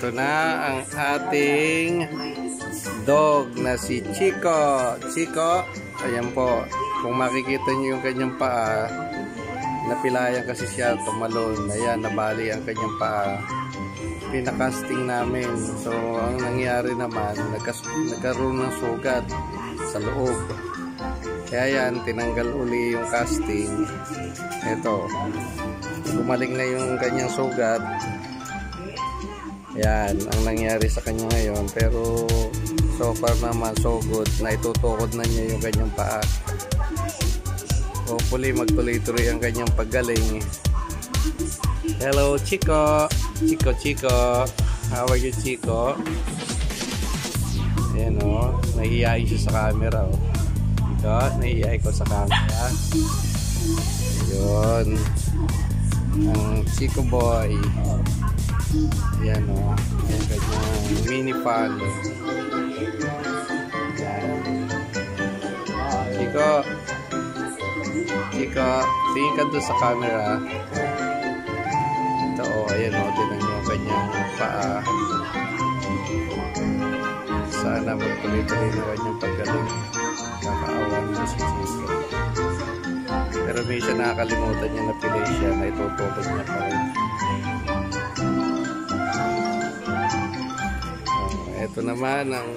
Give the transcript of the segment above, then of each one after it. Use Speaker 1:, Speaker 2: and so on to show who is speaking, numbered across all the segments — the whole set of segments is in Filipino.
Speaker 1: Ito na ang ating dog na si Chico. Chico, ayan po. Kung makikita niyo yung kanyang paa, napilayan kasi siya, tumalon. Ayan, nabali ang kanyang paa. Pinakasting namin. So, ang nangyari naman, nagkaroon ng sugat sa loob. Kaya yan, tinanggal uli yung casting. Ito, gumaling na yung kanyang sugat. Yan, ang nangyari sa kanya ngayon. Pero, so far naman, so good. Na itutukod na niya yung kanyang paa. Hopefully, magtuloy-tuloy ang kanyang paggaling. Hello, Chico. Chico. How are you, Chico? Ayan o, nahihiyain siya sa camera o. Ito, nahihiyain ko sa camera. Ayun. Ang Chico boy. Ayan o, yung kanyang mini fan. Ayan. Chico, tingin ka doon sa camera. Ito o, ayan o, tinan nyo ang kanyang paa. Sana magtuloy-tuloy na kanyang paggaling. Kakaawan mo si Chico. Pero may siya nakakalimutan niya na pilay siya na itutupod niya pa rin. Ito naman ang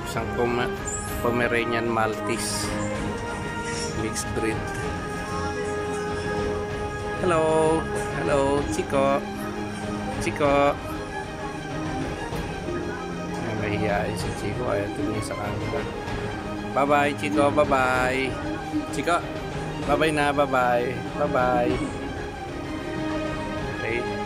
Speaker 1: isang Pomeranian Maltese mixed breed. Hello, Chico. Ay, mahihiyain si Chico. Ayaw tumingin sa camera. Bye-bye, Chico. Bye-bye. Chico, bye-bye na. Bye-bye. Okay.